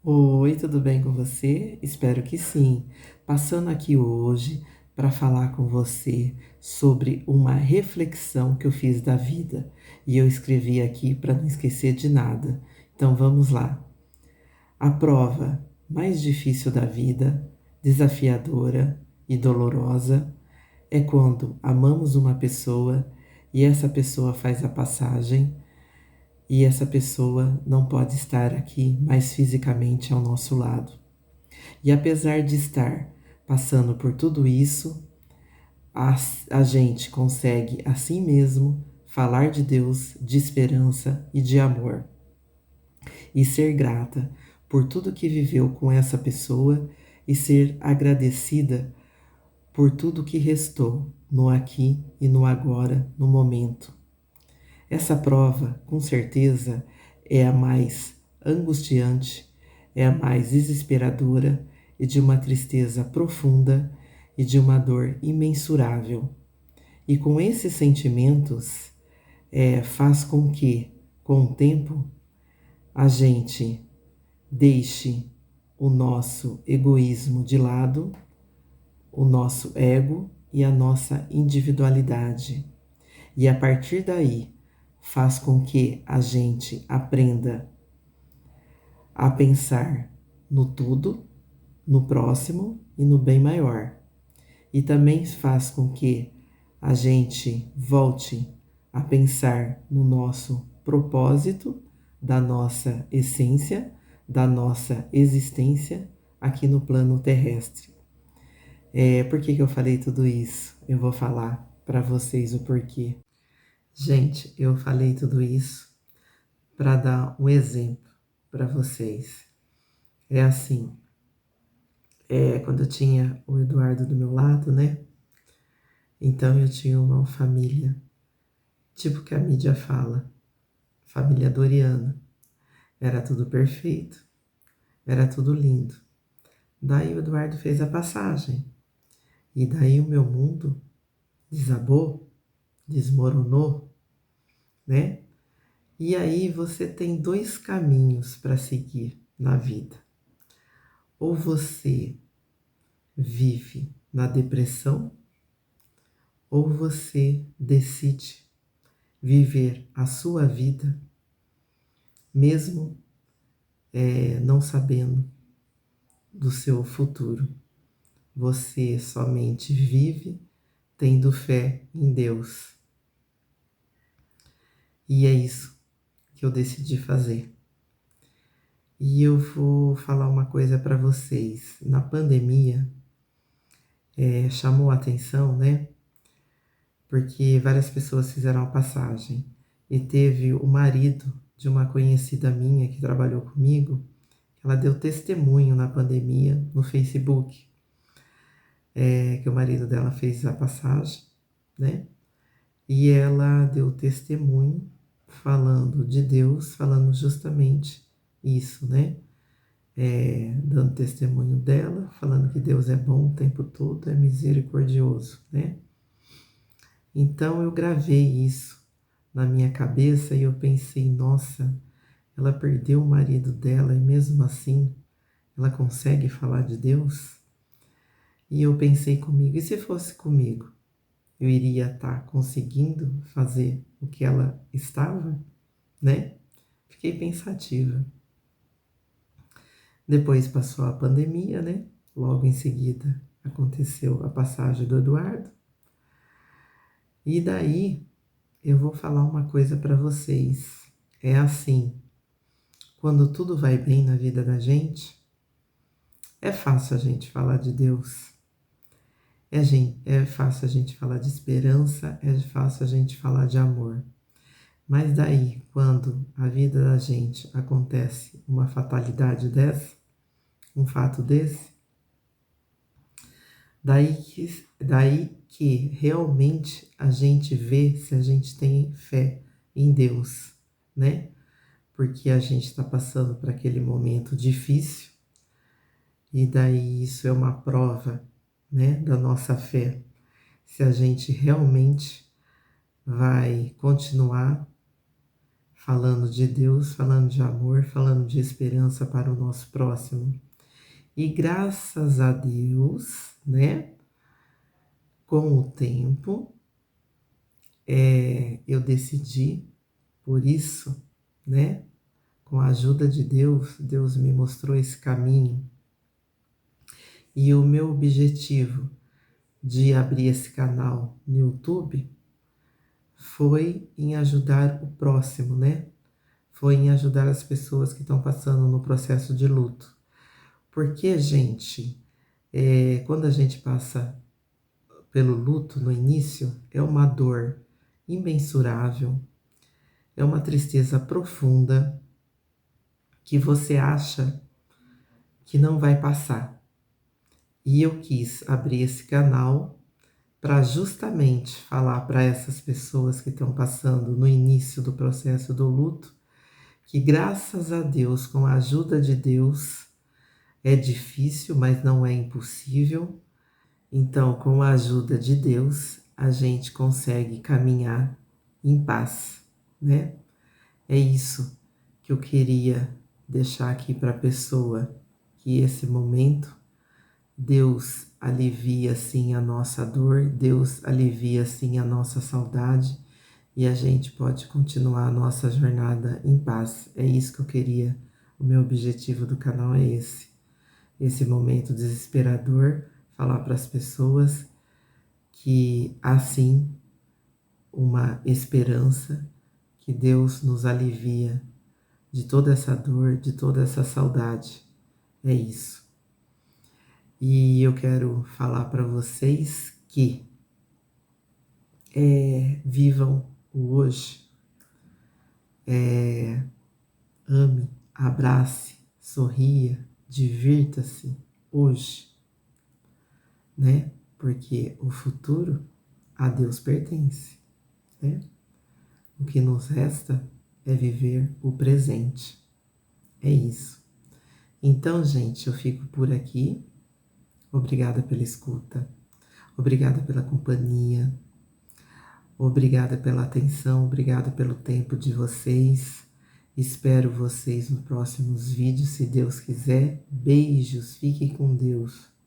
Oi, tudo bem com você? Espero que sim. Passando aqui hoje para falar com você sobre uma reflexão que eu fiz da vida e eu escrevi aqui para não esquecer de nada. Então vamos lá. A prova mais difícil da vida, desafiadora e dolorosa, é quando amamos uma pessoa e essa pessoa faz a passagem e essa pessoa não pode estar aqui mais fisicamente ao nosso lado. E apesar de estar passando por tudo isso, a, a gente consegue assim mesmo falar de Deus, de esperança e de amor. E ser grata por tudo que viveu com essa pessoa e ser agradecida por tudo que restou no aqui e no agora, no momento. Essa prova, com certeza, é a mais angustiante, é a mais desesperadora e de uma tristeza profunda e de uma dor imensurável. E com esses sentimentos, faz com que, com o tempo, a gente deixe o nosso egoísmo de lado, o nosso ego e a nossa individualidade. E a partir daí, faz com que a gente aprenda a pensar no tudo, no próximo e no bem maior. E também faz com que a gente volte a pensar no nosso propósito, da nossa essência, da nossa existência aqui no plano terrestre. Por que eu falei tudo isso? Eu vou falar para vocês o porquê. Gente, eu falei tudo isso para dar um exemplo para vocês. É assim, quando eu tinha o Eduardo do meu lado, né? Então eu tinha uma família, tipo que a mídia fala, família Doriana. Era tudo perfeito, era tudo lindo. Daí o Eduardo fez a passagem. E daí o meu mundo desabou, desmoronou, né? E aí você tem dois caminhos para seguir na vida. Ou você vive na depressão, ou você decide viver a sua vida, mesmo não sabendo do seu futuro. Você somente vive tendo fé em Deus. E é isso que eu decidi fazer. E eu vou falar uma coisa para vocês. Na pandemia, chamou a atenção, né? Porque várias pessoas fizeram a passagem. E teve o marido de uma conhecida minha que trabalhou comigo, ela deu testemunho na pandemia no Facebook, que o marido dela fez a passagem, né? E ela deu testemunho falando de Deus, falando justamente isso, né? Dando testemunho dela, falando que Deus é bom o tempo todo, é misericordioso, né? Então eu gravei isso na minha cabeça e eu pensei, nossa, ela perdeu o marido dela e mesmo assim ela consegue falar de Deus? E eu pensei comigo, e se fosse comigo? Eu iria estar conseguindo fazer o que ela estava, né? Fiquei pensativa. Depois passou a pandemia, né? Logo em seguida aconteceu a passagem do Eduardo. E daí eu vou falar uma coisa para vocês. É assim, quando tudo vai bem na vida da gente, é fácil a gente falar de Deus. É fácil a gente falar de esperança, é fácil a gente falar de amor. Mas daí, quando a vida da gente acontece uma fatalidade dessa, um fato desse, daí que realmente a gente vê se a gente tem fé em Deus, né? Porque a gente está passando por aquele momento difícil e daí isso é uma prova, né, da nossa fé. Se a gente realmente vai continuar falando de Deus, falando de amor, falando de esperança para o nosso próximo. E graças a Deus, né, com o tempo, eu decidi por isso, né, com a ajuda de Deus, Deus me mostrou esse caminho. E o meu objetivo de abrir esse canal no YouTube foi em ajudar o próximo, né? Foi em ajudar as pessoas que estão passando no processo de luto. Porque, gente, quando a gente passa pelo luto no início, é uma dor imensurável, é uma tristeza profunda que você acha que não vai passar. E eu quis abrir esse canal para justamente falar para essas pessoas que estão passando no início do processo do luto, que graças a Deus, com a ajuda de Deus, é difícil, mas não é impossível. Então, com a ajuda de Deus, a gente consegue caminhar em paz, né? É isso que eu queria deixar aqui para a pessoa, que esse momento Deus alivia sim a nossa dor, Deus alivia sim a nossa saudade e a gente pode continuar a nossa jornada em paz. É isso que eu queria. O meu objetivo do canal é esse. Esse momento desesperador, falar para as pessoas que há sim uma esperança, que Deus nos alivia de toda essa dor, de toda essa saudade. É isso. E eu quero falar para vocês que vivam o hoje, ame, abrace, sorria, divirta-se hoje, né? Porque o futuro a Deus pertence, né? O que nos resta é viver o presente. É isso. Então, gente, eu fico por aqui. Obrigada pela escuta. Obrigada pela companhia. Obrigada pela atenção. Obrigada pelo tempo de vocês. Espero vocês nos próximos vídeos, se Deus quiser. Beijos. Fiquem com Deus.